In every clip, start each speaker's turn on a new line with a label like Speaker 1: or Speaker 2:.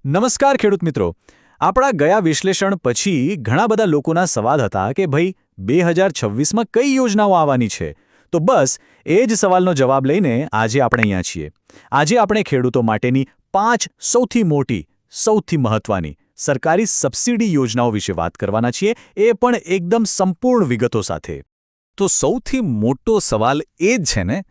Speaker 1: નમસ્કાર ખેડૂત મિત્રો. આપણા ગયા વિશ્લેષણ પછી ઘણા બધા લોકોના સવાલ હતા કે ભાઈ 2026માં કઈ યોજનાઓ આવવાની છે. તો બસ એ જ સવાલનો જવાબ લઈને આજે આપણે અહીંયા છીએ. આજે આપણે ખેડૂતો માટેની 5 સૌથી મોટી, સૌથી મહત્વની સરકારી સબસિડી યોજનાઓ વિશે વાત કરવાના છીએ, એ પણ એકદમ સંપૂર્ણ વિગતો સાથે.
Speaker 2: તો સૌથી મોટો સવાલ એ જ છે ને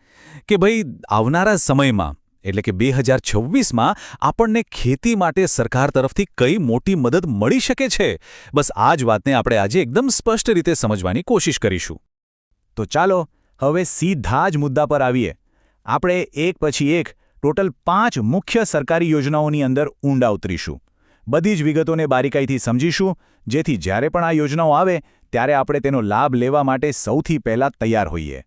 Speaker 2: કે ભાઈ આવનારા સમયમાં એટલે કે 2026માં આપણને ખેતી માટે સરકાર તરફથી કઈ મોટી મદદ મળી શકે છે. બસ આ જ વાતને આપણે આજે એકદમ સ્પષ્ટ રીતે સમજવાની કોશિશ કરીશું.
Speaker 1: તો ચાલો હવે સીધા જ મુદ્દા પર આવીએ. આપણે એક પછી એક ટોટલ 5 મુખ્ય સરકારી યોજનાઓની અંદર ઊંડા ઉતરીશું. બધી જ વિગતોને બારીકાઈથી સમજીશું, જેથી જ્યારે પણ આ યોજનાઓ આવે ત્યારે આપણે તેનો લાભ લેવા માટે સૌથી પહેલાં તૈયાર હોઈએ.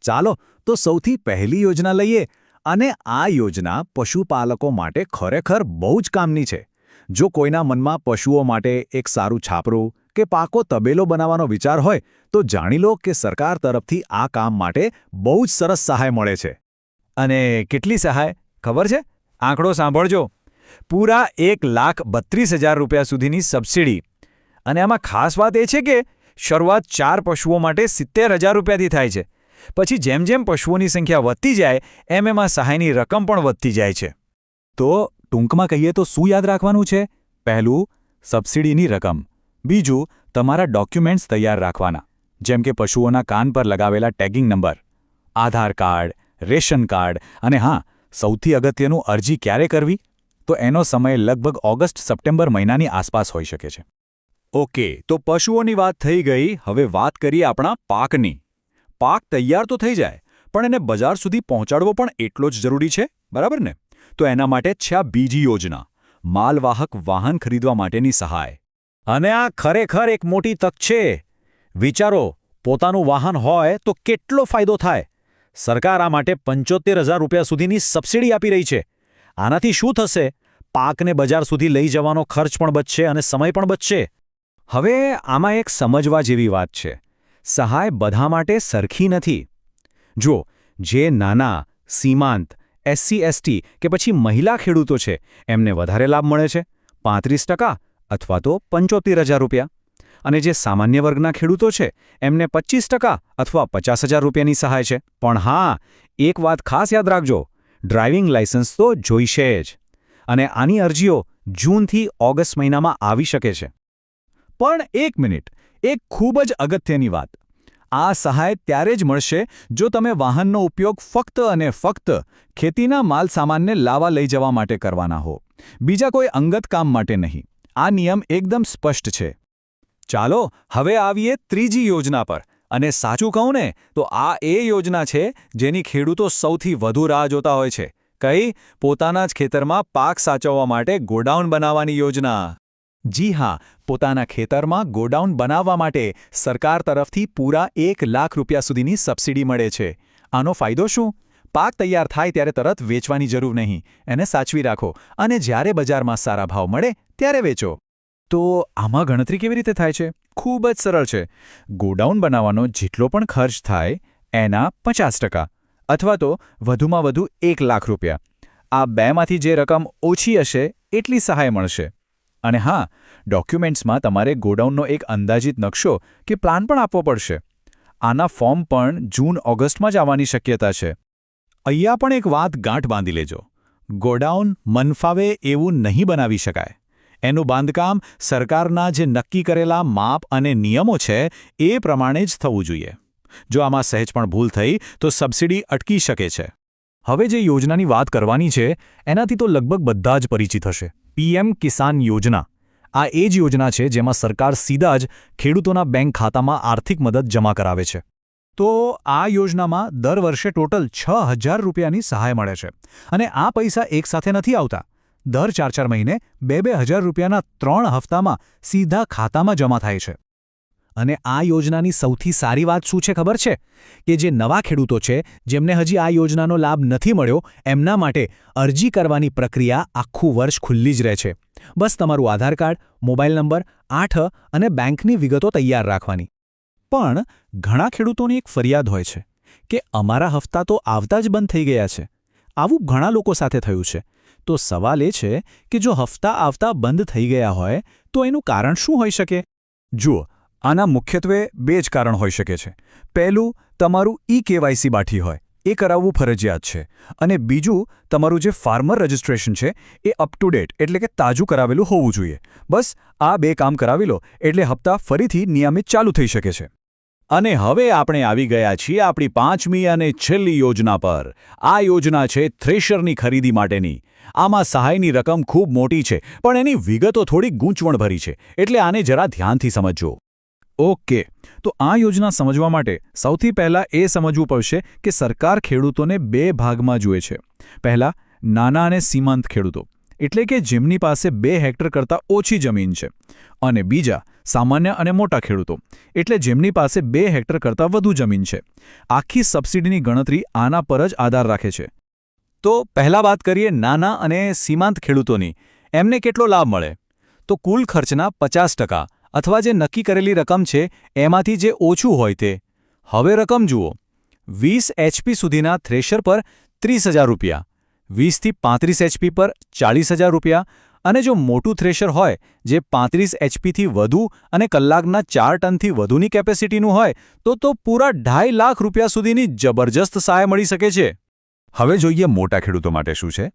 Speaker 1: ચાલો તો સૌથી પહેલી યોજના લઈએ. અને આ યોજના પશુપાલકો માટે ખરેખર બહુ જ કામની છે. જો કોઈના મનમાં પશુઓ માટે એક સારું છાપરું કે પાકો તબેલો બનાવવાનો વિચાર હોય તો જાણી લો કે સરકાર તરફથી આ કામ માટે બહુ જ સરસ સહાય મળે છે. અને કેટલી સહાય ખબર છે? આંકડો સાંભળજો. પૂરા 1,32,000 રૂપિયા સુધીની સબસિડી. અને આમાં ખાસ વાત એ છે કે શરૂઆત 4 પશુઓ માટે 70,000 રૂપિયાથી થાય છે. પછી જેમ જેમ પશુઓની સંખ્યા વધતી જાય એમ આ સહાયની રકમ પણ વધતી જાય છે. તો ટૂંકમાં કહીએ તો શું યાદ રાખવાનું છે? પહેલું, સબસિડીની રકમ. બીજું, તમારા ડોક્યુમેન્ટ્સ તૈયાર રાખવાના, જેમ કે પશુઓના કાન પર લગાવેલા ટેગિંગ નંબર, આધાર કાર્ડ, રેશન કાર્ડ, અને હા, સૌથી અગત્યનું, અરજી ક્યારે કરવી? તો એનો સમય લગભગ ઓગસ્ટ-સપ્ટેમ્બર મહિનાની આસપાસ હોઈ શકે છે. ઓકે, તો પશુઓની વાત થઈ ગઈ. હવે વાત કરીએ આપણા પાકની. પાક તૈયાર તો થઈ જાય, પણ એને બજાર સુધી પહોંચાડવો પણ એટલો જ જરૂરી છે, બરાબર ને? તો એના માટે છે આ બીજી યોજના, માલવાહક વાહન ખરીદવા માટેની સહાય. અને આ ખરેખર એક મોટી તક છે. વિચારો, પોતાનું વાહન હોય તો કેટલો ફાયદો થાય. સરકાર આ માટે 75,000 રૂપિયા સુધીની સબસિડી આપી રહી છે. આનાથી શું થશે? પાકને બજાર સુધી લઈ જવાનો ખર્ચ પણ બચશે અને સમય પણ બચશે. હવે આમાં એક સમજવા જેવી વાત છે. સહાય બધા માટે સરખી નથી. જો જે નાના, સીમાંત, SC/ST કે પછી મહિલા ખેડૂતો છે એમને વધારે લાભ મળે છે, 35% અથવા તો 75,000 રૂપિયા. અને જે સામાન્ય વર્ગના ખેડૂતો છે એમને 25% અથવા 50,000 રૂપિયાની સહાય છે. પણ હા, એક વાત ખાસ યાદ રાખજો, ડ્રાઇવિંગ લાયસન્સ તો જોઈશે જ. અને આની અરજીઓ જૂનથી ઓગસ્ટ મહિનામાં આવી શકે છે. પણ એક મિનિટ, એક ખૂબ જ અગત્યની વાત. આ સહાય ત્યારે જ મળશે જો તમે વાહનનો ઉપયોગ ફક્ત અને ફક્ત ખેતીના માલ સામાનને લાવવા લઈ જવા માટે કરવાના હો, બીજા કોઈ અંગત કામ માટે નહીં. આ નિયમ એકદમ સ્પષ્ટ છે. ચાલો હવે આવીએ ત્રીજી યોજના પર. અને સાચું કહું ને તો આ એ યોજના છે જેની ખેડૂતો સૌથી વધુ રાહ જોતા હોય છે. કઈ? પોતાના જ ખેતરમાં પાક સાચવવા માટે ગોડાઉન બનાવવાની યોજના. જી હા, પોતાના ખેતરમાં ગોડાઉન બનાવવા માટે સરકાર તરફથી પૂરા 1 લાખ રૂપિયા સુધીની સબસિડી મળે છે. આનો ફાયદો શું? પાક તૈયાર થાય ત્યારે તરત વેચવાની જરૂર નહીં. એને સાચવી રાખો અને જ્યારે બજારમાં સારા ભાવ મળે ત્યારે વેચો. તો આમાં ગણતરી કેવી રીતે થાય છે? ખૂબ જ સરળ છે. ગોડાઉન બનાવવાનો જેટલો પણ ખર્ચ થાય એના 50% અથવા તો વધુમાં વધુ 1 લાખ રૂપિયા. આ બેમાંથી જે રકમ ઓછી હશે એટલી સહાય મળશે. અને હા, ડોક્યુમેન્ટ્સમાં તમારે ગોડાઉનનો એક અંદાજિત નકશો કે પ્લાન પણ આપવો પડશે. આના ફોર્મ પણ જૂન-ઓગસ્ટમાં જ આવવાની શક્યતા છે. અહીંયા પણ એક વાત ગાંઠ બાંધી લેજો. ગોડાઉન મનફાવે એવું નહીં બનાવી શકાય. એનું બાંધકામ સરકારના જે નક્કી કરેલા માપ અને નિયમો છે એ પ્રમાણે જ થવું જોઈએ. જો આમાં સહેજ પણ ભૂલ થઈ તો સબસિડી અટકી શકે છે. હવે જે યોજનાની વાત કરવાની છે એનાથી તો લગભગ બધા જ પરિચિત હશે. PM કિસાન યોજના. આ એ જ યોજના છે જેમાં સરકાર સીધા જ ખેડૂતોના બેંક ખાતામાં આર્થિક મદદ જમા કરાવે છે. તો આ યોજનામાં દર વર્ષે ટોટલ 6,000 રૂપિયાની સહાય મળે છે. અને આ પૈસા એકસાથે નથી આવતા. દર 4-4 મહિને 2,000 રૂપિયાના 3 હપ્તામાં સીધા ખાતામાં જમા થાય છે. અને આ યોજનાની સૌથી સારી વાત શું છે ખબર છે? કે જે નવા ખેડૂતો છે જેમને હજી આ યોજનાનો લાભ નથી મળ્યો એમના માટે અરજી કરવાની પ્રક્રિયા આખું વર્ષ ખુલ્લી જ રહે છે. બસ તમારું આધાર કાર્ડ, મોબાઈલ નંબર, 8 અને બેંકની વિગતો તૈયાર રાખવાની. પણ ઘણા ખેડૂતોની એક ફરિયાદ હોય છે કે અમારા હપ્તા તો આવતા જ બંધ થઈ ગયા છે. આવું ઘણા લોકો સાથે થયું છે.
Speaker 3: તો સવાલ એ છે કે જો હપ્તા આવતા બંધ થઈ ગયા હોય તો એનું કારણ શું હોઈ શકે?
Speaker 1: જુઓ, આના મુખ્યત્વે 2 જ કારણ હોઈ શકે છે. પહેલું, તમારું KYC બાકી હોય, એ કરાવવું ફરજિયાત છે. અને બીજું, તમારું જે ફાર્મર રજિસ્ટ્રેશન છે એ અપ ટુ ડેટ એટલે કે તાજું કરાવેલું હોવું જોઈએ. બસ આ 2 કામ કરાવી લો એટલે હપ્તા ફરીથી નિયમિત ચાલુ થઈ શકે છે.
Speaker 2: અને હવે આપણે આવી ગયા છીએ આપણી 5મી અને છેલ્લી યોજના પર. આ યોજના છે થ્રેશરની ખરીદી માટેની. આમાં સહાયની રકમ ખૂબ મોટી છે, પણ એની વિગતો થોડી ગૂંચવણભરી છે, એટલે આને જરા ધ્યાનથી સમજજો.
Speaker 3: ઓકે, તો આ યોજના સમજવા માટે સૌથી પહેલાં એ સમજવું પડશે કે સરકાર ખેડૂતોને 2 ભાગમાં જુએ છે. પહેલા, નાના અને સીમાંત ખેડૂતો, એટલે કે જેમની પાસે 2 હેક્ટર કરતાં ઓછી જમીન છે. અને બીજા, સામાન્ય અને મોટા ખેડૂતો, એટલે જેમની પાસે 2 હેક્ટર કરતાં વધુ જમીન છે. આખી સબસિડીની ગણતરી આના પર જ આધાર રાખે છે.
Speaker 2: તો પહેલા વાત કરીએ નાના અને સીમાંત ખેડૂતોની. એમને કેટલો લાભ મળે? તો કુલ ખર્ચના 50% અથવા જે નક્કી કરેલી રકમ છે એમાંથી જે ઓછું હોય તે. હવે રકમ જુઓ. 20 HP સુધીના થ્રેશર પર 30,000 રૂપિયા, 20 થી 35 HP પર 40,000 રૂપિયા, અને જો મોટું થ્રેશર હોય જે 35 HPથી વધુ અને કલાકના 4 ટનથી વધુની કેપેસિટીનું હોય તો પૂરા 2.5 લાખ રૂપિયા સુધીની જબરજસ્ત સહાય મળી શકે છે.
Speaker 1: હવે જોઈએ મોટા ખેડૂતો માટે શું છે.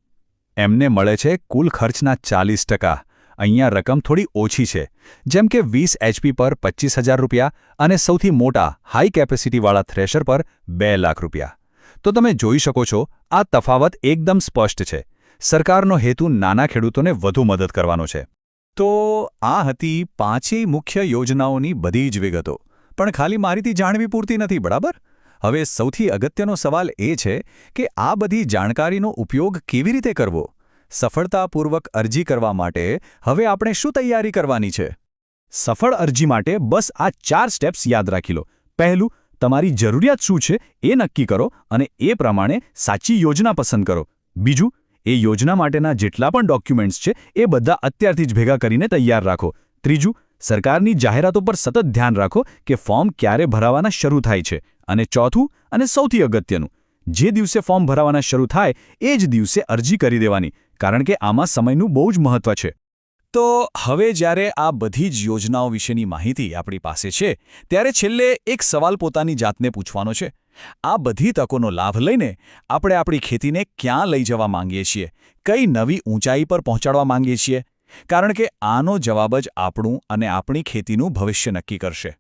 Speaker 1: એમને મળે છે કુલ ખર્ચના 40%. અહીંયા રકમ થોડી ઓછી છે, જેમ કે 20 HP પર 25,000 રૂપિયા અને સૌથી મોટા હાઈ કેપેસિટીવાળા થ્રેશર પર 2 લાખ રૂપિયા. તો તમે જોઈ શકો છો, આ તફાવત એકદમ સ્પષ્ટ છે. સરકારનો હેતુ નાના ખેડૂતોને વધુ મદદ કરવાનો છે.
Speaker 2: તો આ હતી 5 મુખ્ય યોજનાઓની બધી જ વિગતો. પણ ખાલી મારીથી જાણવી પૂરતી નથી, બરાબર? હવે સૌથી અગત્યનો સવાલ એ છે કે આ બધી જાણકારીનો ઉપયોગ કેવી રીતે કરવો? સફળતાપૂર્વક અરજી કરવા માટે હવે આપણે શું તૈયારી કરવાની છે?
Speaker 3: સફળ અરજી માટે બસ આ 4 સ્ટેપ્સ યાદ રાખી લો. પહેલું, તમારી જરૂરિયાત શું છે એ નક્કી કરો અને એ પ્રમાણે સાચી યોજના પસંદ કરો. બીજું, એ યોજના માટેના જેટલા પણ ડોક્યુમેન્ટ્સ છે એ બધા અત્યારથી જ ભેગા કરીને તૈયાર રાખો. ત્રીજું, સરકારની જાહેરાતો પર સતત ધ્યાન રાખો કે ફોર્મ ક્યારે ભરાવાના શરૂ થાય છે. અને ચોથું અને સૌથી અગત્યનું, જે દિવસે ફોર્મ ભરાવાના શરૂ થાય એ જ દિવસે અરજી કરી દેવાની, કારણ કે આમાં સમયનું બહુ જ મહત્વ છે.
Speaker 2: તો હવે જ્યારે આ બધી જ યોજનાઓ વિશેની માહિતી આપણી પાસે છે, ત્યારે છેલ્લે એક સવાલ પોતાની જાતને પૂછવાનો છે. આ બધી તકોનો લાભ લઈને આપણે આપણી ખેતીને ક્યાં લઈ જવા માંગીએ છીએ? કઈ નવી ઊંચાઈ પર પહોંચાડવા માંગીએ છીએ? કારણ કે આનો જવાબ જ આપણું અને આપણી ખેતીનું ભવિષ્ય નક્કી કરશે.